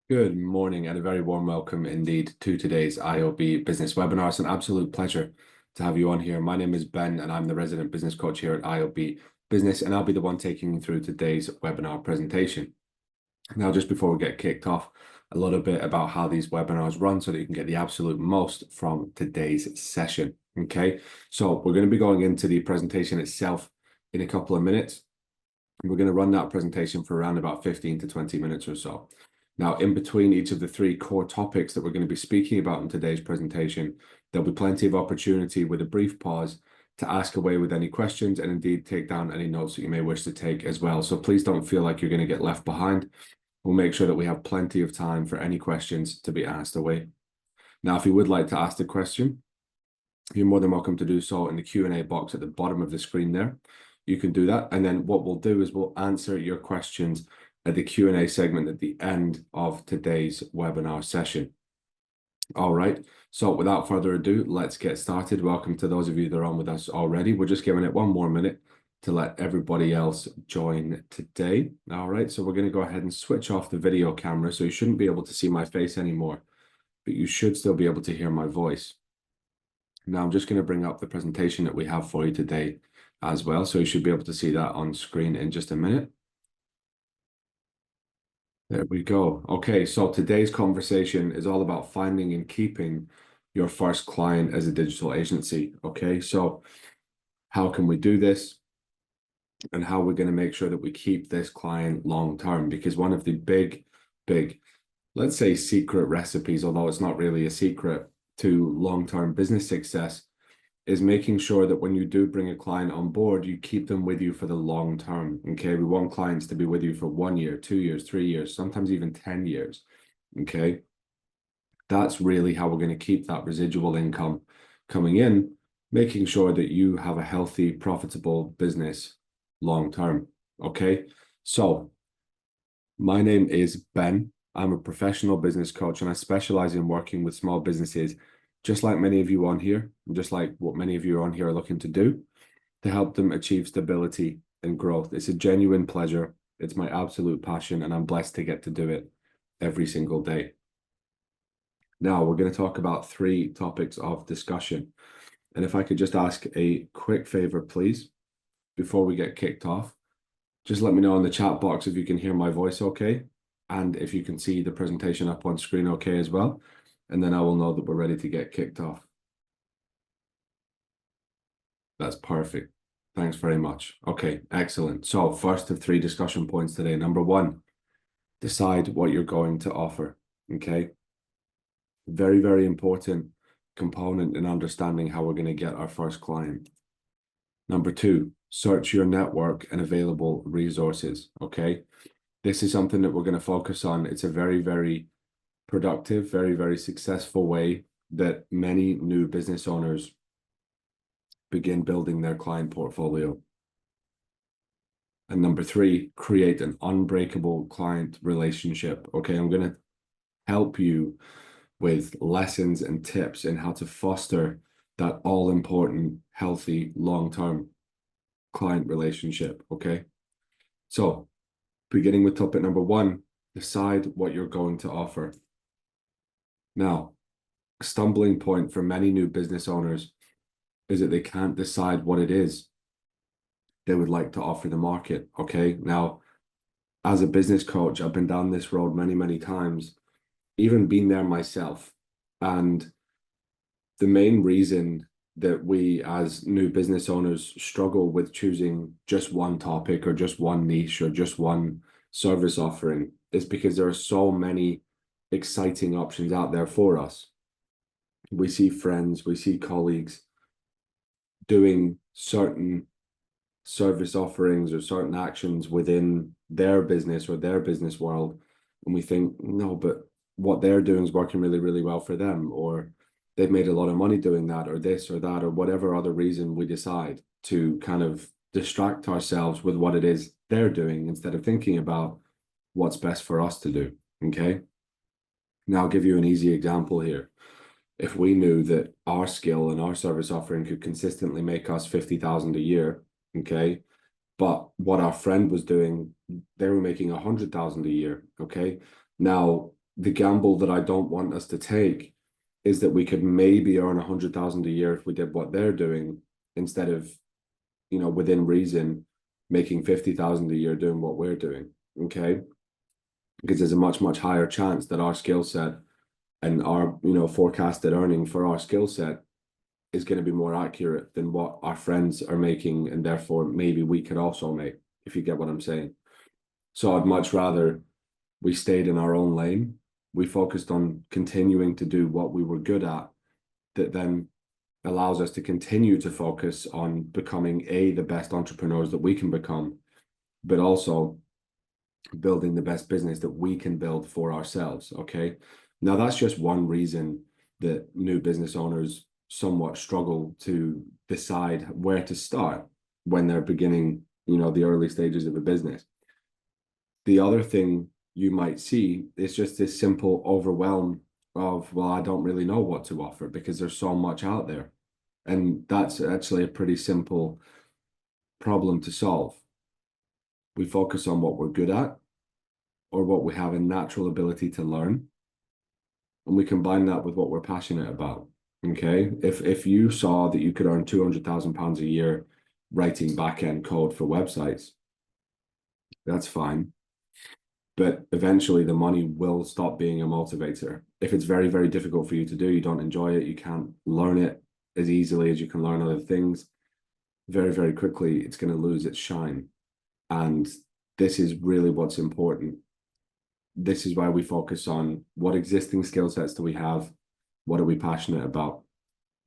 Good morning and a very warm welcome indeed to today's iOB business webinar. It's an absolute pleasure to have you on here. My name is Ben and I'm the resident business coach here at iOB Business, and I'll be the one taking you through today's webinar presentation. Now, just before we get kicked off, a little bit about how these webinars run so that you can get the absolute most from today's session. Okay, so we're going to be going into the presentation itself in a couple of minutes. We're going to run that presentation for around about 15 to 20 minutes or so. Now, in between each of the three core topics that we're going to be speaking about in today's presentation, there'll be plenty of opportunity with a brief pause to ask away with any questions and indeed take down any notes that you may wish to take as well. So please don't feel like you're going to get left behind. We'll make sure that we have plenty of time for any questions to be asked away. Now, if you would like to ask the question, you're more than welcome to do so in the Q&A box at the bottom of the screen there. You can do that. And then what we'll do is we'll answer your questions at the Q&A segment at the end of today's webinar session. All right, so without further ado, let's get started. Welcome to those of you that are on with us already. We're just giving it one more minute to let everybody else join today. All right, so we're going to go ahead and switch off the video camera. So you shouldn't be able to see my face anymore, but you should still be able to hear my voice. Now I'm just going to bring up the presentation that we have for you today as well. So you should be able to see that on screen in just a minute. There we go. Okay, so today's conversation is all about finding and keeping your first client as a digital agency. Okay, so how can we do this? And how we're going to make sure that we keep this client long term? Because one of the big, let's say secret recipes, although it's not really a secret, to long-term business success is making sure that when you do bring a client on board, you keep them with you for the long term. Okay, we want clients to be with you for 1 year, 2 years, 3 years, sometimes even 10 years. Okay, that's really how we're going to keep that residual income coming in, making sure that you have a healthy, profitable business long term. Okay, so my name is Ben. I'm a professional business coach and I specialize in working with small businesses, just like many of you on here, just like what many of you on here are looking to do, to help them achieve stability and growth. It's a genuine pleasure. It's my absolute passion, and I'm blessed to get to do it every single day. Now, we're going to talk about 3 topics of discussion. And if I could just ask a quick favor, please, before we get kicked off, just let me know in the chat box if you can hear my voice okay, and if you can see the presentation up on screen okay as well. And then I will know that we're ready to get kicked off. That's perfect. Thanks very much. Okay, excellent. So first of 3 discussion points today. Number 1, decide what you're going to offer. Okay. Very, very important component in understanding how we're going to get our first client. Number 2, search your network and available resources. Okay. This is something that we're going to focus on. It's a very, very productive, very, very successful way that many new business owners begin building their client portfolio. And number 3, create an unbreakable client relationship. Okay, I'm going to help you with lessons and tips in how to foster that all-important, healthy, long-term client relationship. Okay, so beginning with topic number 1, decide what you're going to offer. Now, a stumbling point for many new business owners is that they can't decide what it is they would like to offer the market. Okay, now, as a business coach, I've been down this road many, many times, even been there myself. And the main reason that we as new business owners struggle with choosing just one topic or just one niche or just one service offering is because there are so many exciting options out there for us. We see friends, we see colleagues doing certain service offerings or certain actions within their business or their business world, and we think, no, but what they're doing is working really, really well for them, or they've made a lot of money doing that, or this or that, or whatever other reason we decide to kind of distract ourselves with what it is they're doing instead of thinking about what's best for us to do. Okay, now I'll give you an easy example here. If we knew that our skill and our service offering could consistently make us 50,000 a year, okay, but what our friend was doing, they were making 100,000 a year. Okay, now the gamble that I don't want us to take is that we could maybe earn 100,000 a year if we did what they're doing, instead of, within reason, making 50,000 a year doing what we're doing. Okay. Because there's a much, much higher chance that our skill set and our, forecasted earning for our skill set is going to be more accurate than what our friends are making, and therefore maybe we could also make, if you get what I'm saying. So I'd much rather we stayed in our own lane. We focused on continuing to do what we were good at, that then allows us to continue to focus on becoming the best entrepreneurs that we can become, but also building the best business that we can build for ourselves. Okay. Now that's just one reason that new business owners somewhat struggle to decide where to start when they're beginning, the early stages of a business. The other thing you might see is just this simple overwhelm of, well, I don't really know what to offer because there's so much out there. And that's actually a pretty simple problem to solve. We focus on what we're good at or what we have a natural ability to learn, and we combine that with what we're passionate about. Okay. If you saw that you could earn £200,000 a year writing back-end code for websites, that's fine. But eventually the money will stop being a motivator. If it's very, very difficult for you to do, you don't enjoy it, you can't learn it as easily as you can learn other things, very, very quickly, it's going to lose its shine. And this is really what's important. This is why we focus on what existing skill sets do we have? What are we passionate about?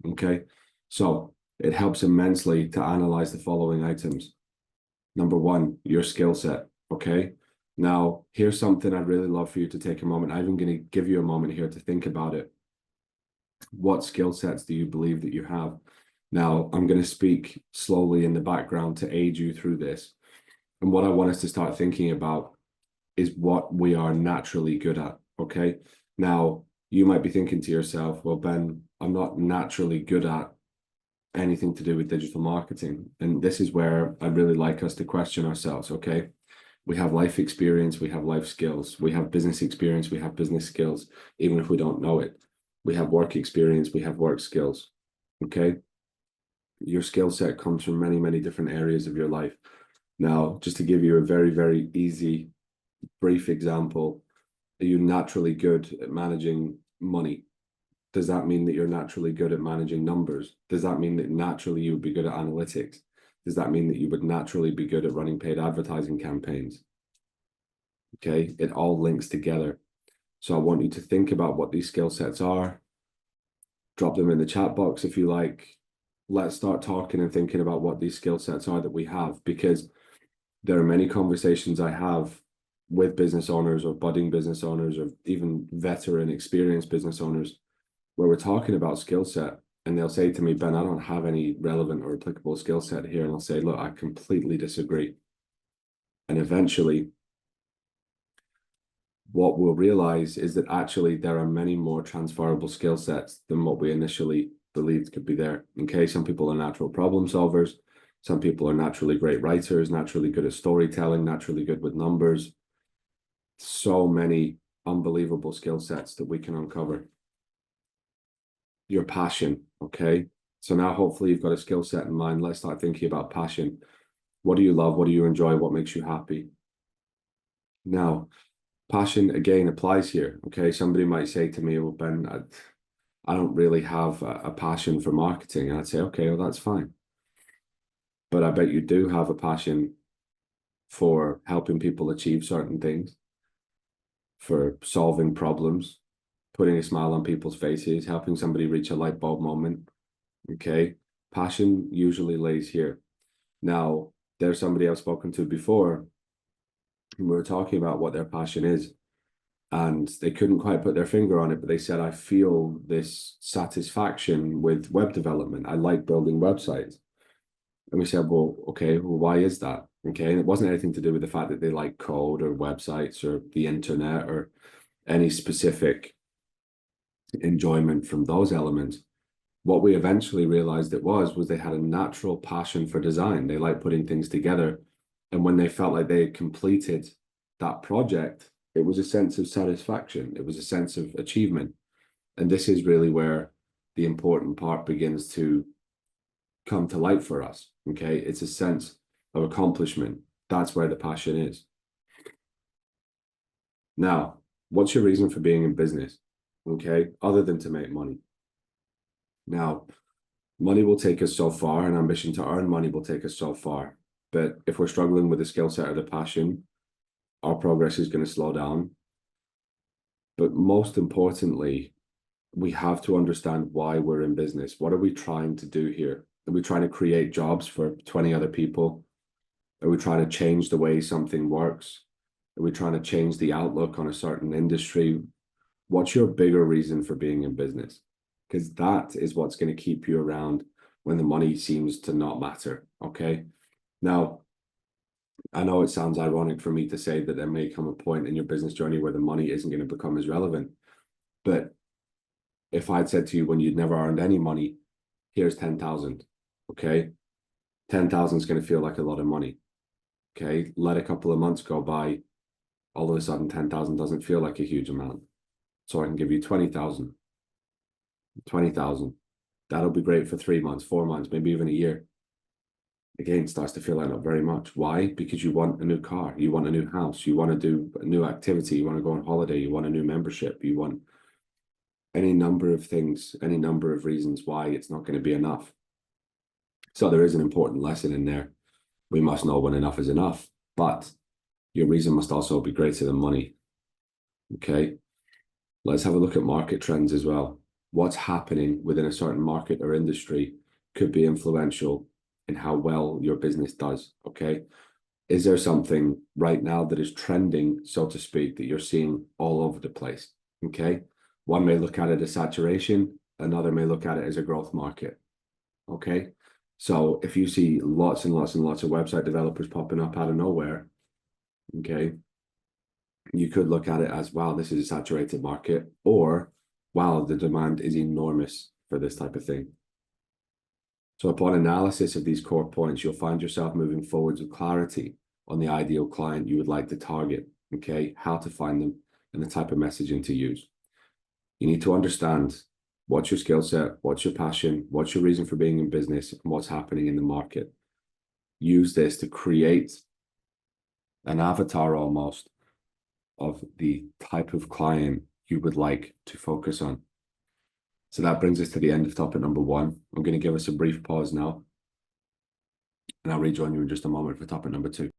Okay. So it helps immensely to analyze the following items. Number one, your skill set. Okay. Now, here's something I'd really love for you to take a moment. I'm even going to give you a moment here to think about it. What skill sets do you believe that you have? Now, I'm going to speak slowly in the background to aid you through this. And what I want us to start thinking about is what we are naturally good at. Okay. Now, you might be thinking to yourself, well, Ben, I'm not naturally good at anything to do with digital marketing. And this is where I'd really like us to question ourselves. Okay. We have life experience, we have life skills, we have business experience, we have business skills, even if we don't know it. We have work experience, we have work skills. Okay. Your skill set comes from many, many different areas of your life. Now, just to give you a very, very easy, brief example, are you naturally good at managing money? Does that mean that you're naturally good at managing numbers? Does that mean that naturally you would be good at analytics? Does that mean that you would naturally be good at running paid advertising campaigns? Okay, it all links together. So I want you to think about what these skill sets are. Drop them in the chat box if you like. Let's start talking and thinking about what these skill sets are that we have, because there are many conversations I have with business owners or budding business owners or even veteran experienced business owners where we're talking about skill set, and they'll say to me, Ben, I don't have any relevant or applicable skill set here. And I'll say, look, I completely disagree. And eventually what we'll realize is that actually there are many more transferable skill sets than what we initially believed could be there. Okay, some people are natural problem solvers. Some people are naturally great writers, naturally good at storytelling, naturally good with numbers. So many unbelievable skill sets that we can uncover. Your passion, okay? So now hopefully you've got a skill set in mind. Let's start thinking about passion. What do you love? What do you enjoy? What makes you happy? Now, passion again applies here, okay? Somebody might say to me, well, Ben, I don't really have a passion for marketing. And I'd say, okay, well, that's fine. But I bet you do have a passion for helping people achieve certain things, for solving problems, putting a smile on people's faces, helping somebody reach a light bulb moment. Okay. Passion usually lays here. Now, there's somebody I've spoken to before, and we were talking about what their passion is, and they couldn't quite put their finger on it, but they said, I feel this satisfaction with web development. I like building websites. And we said, well, okay, well, why is that? Okay. And it wasn't anything to do with the fact that they like code or websites or the internet or any specific enjoyment from those elements. What we eventually realized it was they had a natural passion for design. They like putting things together. And when they felt like they had completed that project, It was a sense of satisfaction. It was a sense of achievement. And this is really where the important part begins to come to light for us. Okay. It's a sense of accomplishment. That's where the passion is. Now, what's your reason for being in business? Okay. Other than to make money. Now, money will take us so far, and ambition to earn money will take us so far. But if we're struggling with the skill set or the passion, our progress is going to slow down. But most importantly, we have to understand why we're in business. What are we trying to do here? Are we trying to create jobs for 20 other people? Are we trying to change the way something works? Are we trying to change the outlook on a certain industry? What's your bigger reason for being in business? Because that is what's going to keep you around when the money seems to not matter. Okay. Now, I know it sounds ironic for me to say that there may come a point in your business journey where the money isn't going to become as relevant. But if I'd said to you when you'd never earned any money, here's 10,000, okay? 10,000 is going to feel like a lot of money, okay? Let a couple of months go by, all of a sudden 10,000 doesn't feel like a huge amount. So I can give you 20,000. 20,000. That'll be great for 3 months, 4 months, maybe even a year. Again, starts to feel like not very much. Why? Because you want a new car, you want a new house, you want to do a new activity, you want to go on holiday, you want a new membership, you want any number of things, any number of reasons why it's not going to be enough. So there is an important lesson in there. We must know when enough is enough, but your reason must also be greater than money. Okay. Let's have a look at market trends as well. What's happening within a certain market or industry could be influential in how well your business does. Okay. Is there something right now that is trending, so to speak, that you're seeing all over the place? Okay. One may look at it as saturation, another may look at it as a growth market. Okay. So if you see lots and lots and lots of website developers popping up out of nowhere, okay, you could look at it as, wow, this is a saturated market, or wow, the demand is enormous for this type of thing. So upon analysis of these core points, you'll find yourself moving forwards with clarity on the ideal client you would like to target, okay, how to find them, and the type of messaging to use. You need to understand what's your skill set, what's your passion, what's your reason for being in business, and what's happening in the market. Use this to create an avatar almost of the type of client you would like to focus on. So that brings us to the end of topic number 1. I'm going to give us a brief pause now, and I'll rejoin you in just a moment for topic number 2.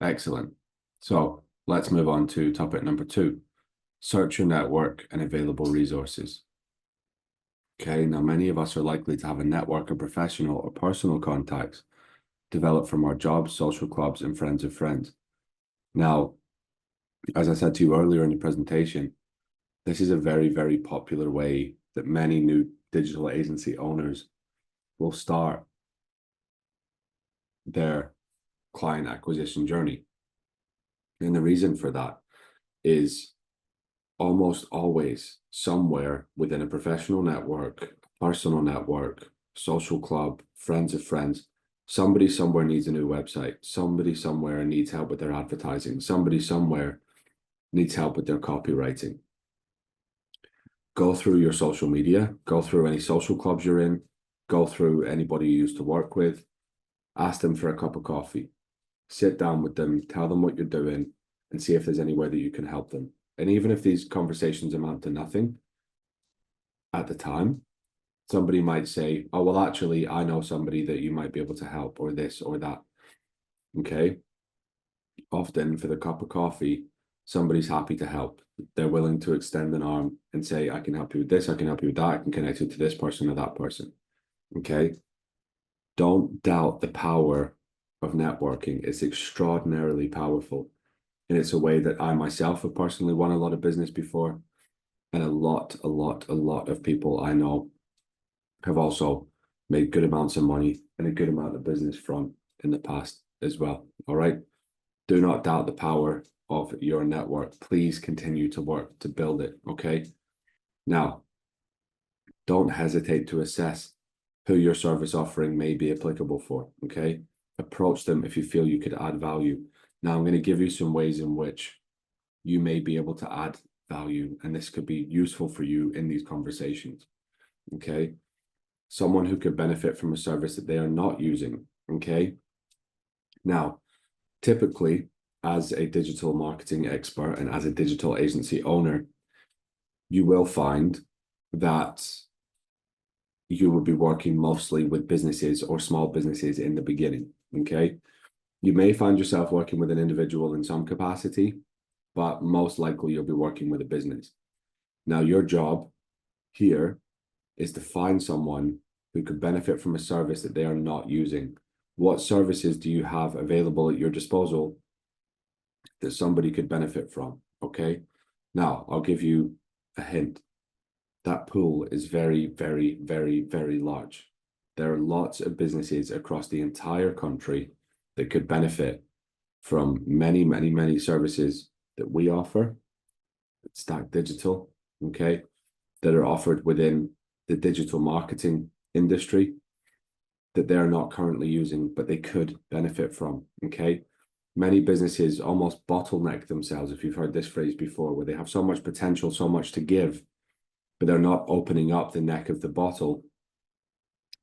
Excellent. So let's move on to topic number 2. Search your network and available resources. Okay, now many of us are likely to have a network of professional or personal contacts developed from our jobs, social clubs, and friends of friends. Now, as I said to you earlier in the presentation, this is a very, very popular way that many new digital agency owners will start their client acquisition journey. And the reason for that is almost always somewhere within a professional network, personal network, social club, friends of friends, somebody somewhere needs a new website. Somebody somewhere needs help with their advertising. Somebody somewhere needs help with their copywriting. Go through your social media, go through any social clubs you're in, go through anybody you used to work with, ask them for a cup of coffee, sit down with them, tell them what you're doing, and see if there's any way that you can help them. And even if these conversations amount to nothing at the time, somebody might say, oh, well, actually, I know somebody that you might be able to help, or this or that. Okay. Often for the cup of coffee, somebody's happy to help. They're willing to extend an arm and say, I can help you with this, I can help you with that, I can connect you to this person or that person. Okay. Don't doubt the power of networking. It's extraordinarily powerful. And it's a way that I myself have personally won a lot of business before. And a lot of people I know have also made good amounts of money and a good amount of business from in the past as well. All right. Do not doubt the power of your network. Please continue to work to build it. Okay. Now, don't hesitate to assess who your service offering may be applicable for, okay? Approach them if you feel you could add value. Now, I'm going to give you some ways in which you may be able to add value, and this could be useful for you in these conversations, okay? Someone who could benefit from a service that they are not using, okay? Now, typically, as a digital marketing expert and as a digital agency owner, you will find that you will be working mostly with businesses or small businesses in the beginning, okay? You may find yourself working with an individual in some capacity, but most likely you'll be working with a business. Now, your job here is to find someone who could benefit from a service that they are not using. What services do you have available at your disposal that somebody could benefit from? Okay. Now, I'll give you a hint. That pool is very, very, very, very large. There are lots of businesses across the entire country that could benefit from many, many, many services that we offer at Stack Digital, okay, that are offered within the digital marketing industry that they're not currently using, but they could benefit from, okay? Many businesses almost bottleneck themselves, if you've heard this phrase before, where they have so much potential, so much to give, but they're not opening up the neck of the bottle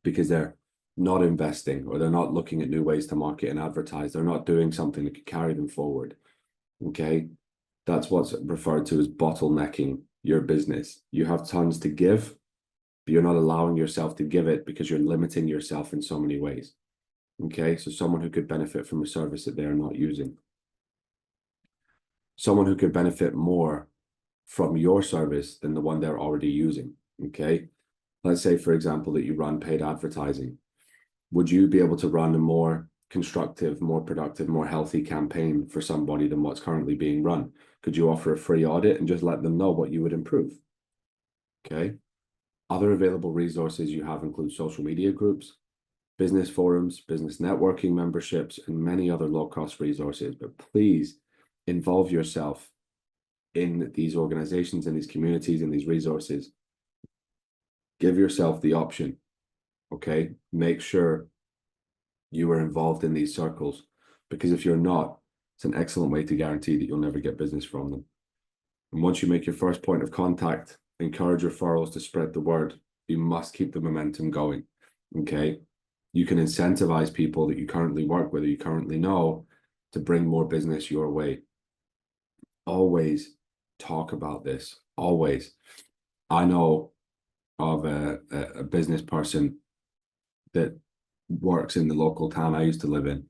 because they're not investing or they're not looking at new ways to market and advertise. They're not doing something that could carry them forward, okay? That's what's referred to as bottlenecking your business. You have tons to give, but you're not allowing yourself to give it because you're limiting yourself in so many ways. Okay, so someone who could benefit from a service that they are not using. Someone who could benefit more from your service than the one they're already using. Okay, let's say, for example, that you run paid advertising. Would you be able to run a more constructive, more productive, more healthy campaign for somebody than what's currently being run? Could you offer a free audit and just let them know what you would improve? Okay. Other available resources you have include social media groups, business forums, business networking memberships, and many other low-cost resources. But please involve yourself in these organizations, in these communities, in these resources. Give yourself the option, okay? Make sure you are involved in these circles, because if you're not, it's an excellent way to guarantee that you'll never get business from them. And once you make your first point of contact, encourage referrals to spread the word. You must keep the momentum going, okay? You can incentivize people that you currently work with or you currently know to bring more business your way. Always talk about this, always. I know of a business person that works in the local town I used to live in,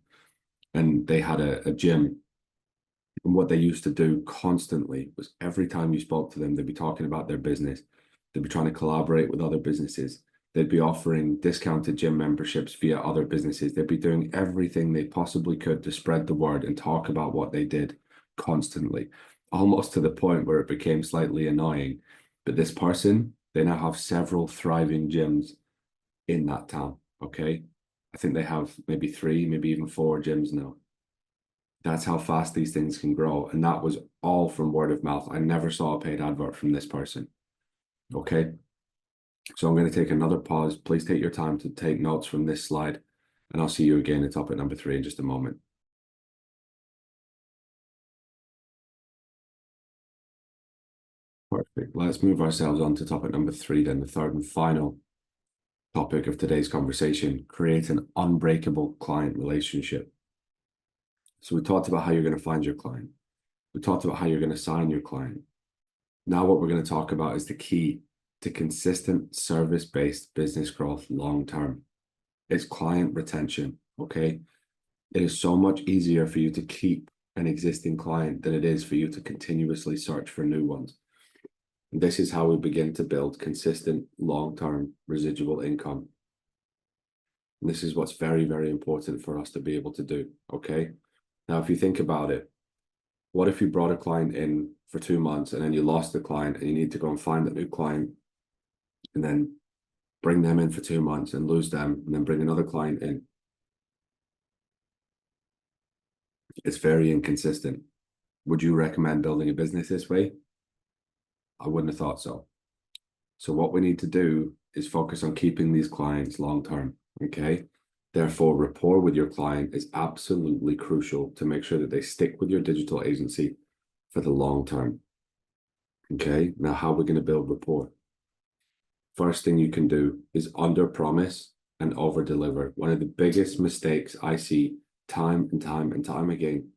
and they had a gym. And what they used to do constantly was every time you spoke to them, they'd be talking about their business. They'd be trying to collaborate with other businesses. They'd be offering discounted gym memberships via other businesses. They'd be doing everything they possibly could to spread the word and talk about what they did constantly, almost to the point where it became slightly annoying. But this person, they now have several thriving gyms in that town, okay? I think they have maybe 3, maybe even 4 gyms now. That's how fast these things can grow. And that was all from word of mouth. I never saw a paid advert from this person. Okay. So I'm going to take another pause. Please take your time to take notes from this slide, and I'll see you again at topic number 3 in just a moment. Perfect. Let's move ourselves on to topic number 3 then, the third and final topic of today's conversation: create an unbreakable client relationship. So we talked about how you're going to find your client. We talked about how you're going to sign your client. Now what we're going to talk about is the key to consistent service-based business growth long-term. It's client retention, okay? It is so much easier for you to keep an existing client than it is for you to continuously search for new ones. And this is how we begin to build consistent long-term residual income. And this is what's very, very important for us to be able to do, okay? Now, if you think about it, what if you brought a client in for 2 months and then you lost the client and you need to go and find a new client and then bring them in for 2 months and lose them and then bring another client in? It's very inconsistent. Would you recommend building a business this way? I wouldn't have thought so. So what we need to do is focus on keeping these clients long term. Okay. Therefore, rapport with your client is absolutely crucial to make sure that they stick with your digital agency for the long term. Okay. Now, how are we going to build rapport? First thing you can do is under promise and over deliver. One of the biggest mistakes I see time and time and time again.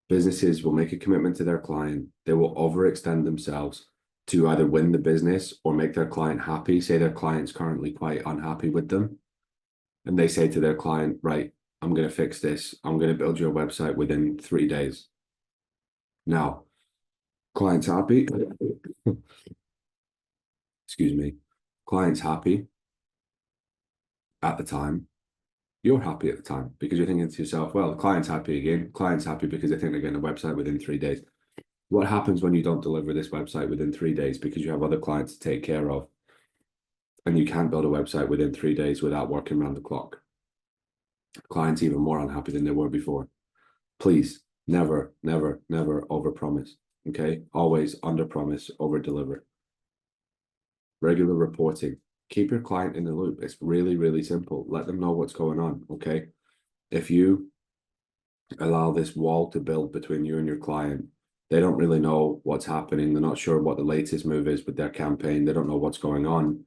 Businesses will make a commitment to their client. They will overextend themselves to either win the business or make their client happy. Say their client's currently quite unhappy with them. And they say to their client, right, I'm going to fix this. I'm going to build your website within 3 days. Now, client's happy. Excuse me. Client's happy at the time. You're happy at the time because you're thinking to yourself, well, the client's happy again. Client's happy because they think they're getting a website within 3 days. What happens when you don't deliver this website within 3 days because you have other clients to take care of and you can't build a website within 3 days without working around the clock? Clients even more unhappy than they were before. Please never, never, never overpromise. Okay, always underpromise, over deliver. Regular reporting. Keep your client in the loop. It's really, really simple. Let them know what's going on. Okay, if you allow this wall to build between you and your client, they don't really know what's happening. They're not sure what the latest move is with their campaign. They don't know what's going on.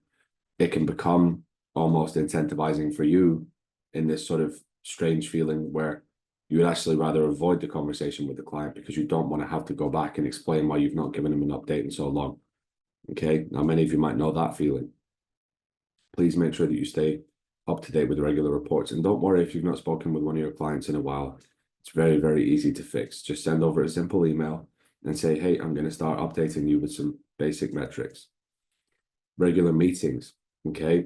It can become almost incentivizing for you in this sort of strange feeling where you would actually rather avoid the conversation with the client because you don't want to have to go back and explain why you've not given them an update in so long. Okay, now many of you might know that feeling. Please make sure that you stay up to date with regular reports. And don't worry if you've not spoken with one of your clients in a while. It's very, very easy to fix. Just send over a simple email and say, hey, I'm going to start updating you with some basic metrics. Regular meetings. Okay.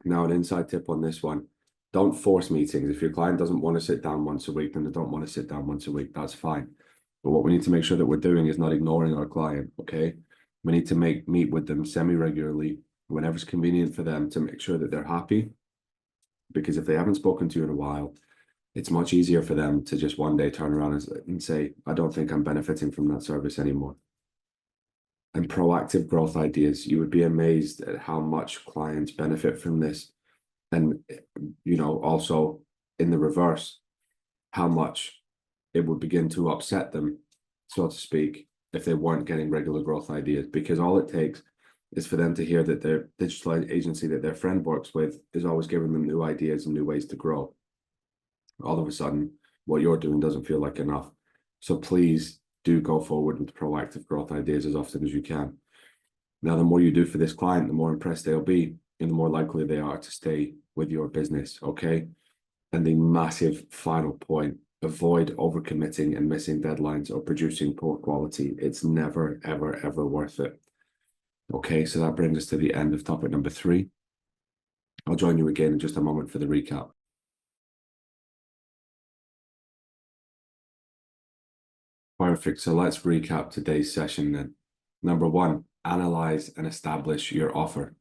Now, an inside tip on this one. Don't force meetings. If your client doesn't want to sit down once a week, then they don't want to sit down once a week. That's fine. But what we need to make sure that we're doing is not ignoring our client. Okay. We need to meet with them semi-regularly whenever it's convenient for them to make sure that they're happy. Because if they haven't spoken to you in a while, it's much easier for them to just one day turn around and say, I don't think I'm benefiting from that service anymore. And proactive growth ideas, you would be amazed at how much clients benefit from this. And, also in the reverse, how much it would begin to upset them, so to speak, if they weren't getting regular growth ideas. Because all it takes is for them to hear that their digital agency that their friend works with is always giving them new ideas and new ways to grow. All of a sudden, what you're doing doesn't feel like enough. So please do go forward with proactive growth ideas as often as you can. Now, the more you do for this client, the more impressed they'll be and the more likely they are to stay with your business, okay? And the massive final point, avoid overcommitting and missing deadlines or producing poor quality. It's never, ever, ever worth it. Okay, so that brings us to the end of topic number 3. I'll join you again in just a moment for the recap. Perfect. So let's recap today's session then. Number 1, analyze and establish your offer.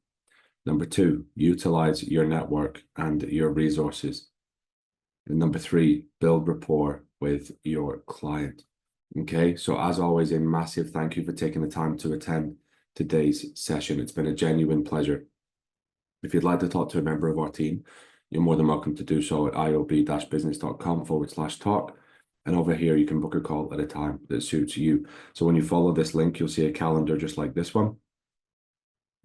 Number 2, utilize your network and your resources. And number 3, build rapport with your client. Okay, so as always, a massive thank you for taking the time to attend today's session. It's been a genuine pleasure. If you'd like to talk to a member of our team, you're more than welcome to do so at iob-business.com/talk. And over here, you can book a call at a time that suits you. So when you follow this link, you'll see a calendar just like this one,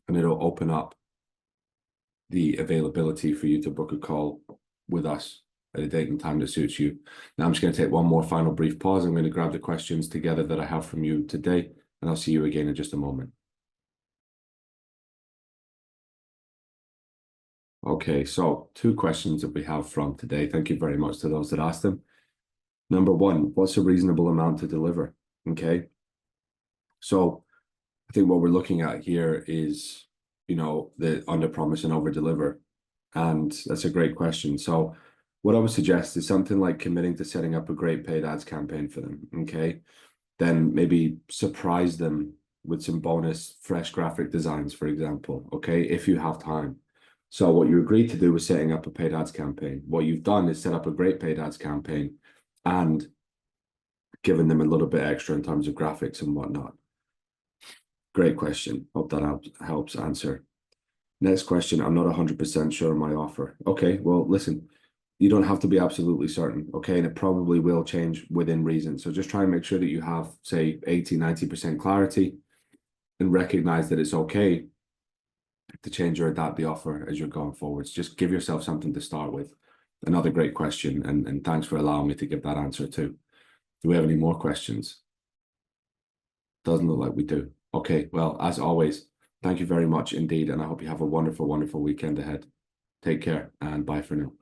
and it'll open up the availability for you to book a call with us at a date and time that suits you. Now, I'm just going to take one more final brief pause. I'm going to grab the questions together that I have from you today, and I'll see you again in just a moment. Okay, so 2 questions that we have from today. Thank you very much to those that asked them. Number 1, what's a reasonable amount to deliver? Okay, so I think what we're looking at here is, the under promise and over deliver. And that's a great question. So what I would suggest is something like committing to setting up a great paid ads campaign for them. Okay, then maybe surprise them with some bonus fresh graphic designs, for example. Okay, if you have time. So what you agreed to do was setting up a paid ads campaign. What you've done is set up a great paid ads campaign and given them a little bit extra in terms of graphics and whatnot. Great question. Hope that helps answer. Next question. I'm not 100% sure on my offer. Okay, well, listen, you don't have to be absolutely certain, okay? And it probably will change within reason. So just try and make sure that you have, say, 80, 90% clarity and recognize that it's okay to change or adapt the offer as you're going forwards. Just give yourself something to start with. Another great question, and thanks for allowing me to give that answer too. Do we have any more questions? Doesn't look like we do. Okay, well, as always, thank you very much indeed, and I hope you have a wonderful, wonderful weekend ahead. Take care and bye for now.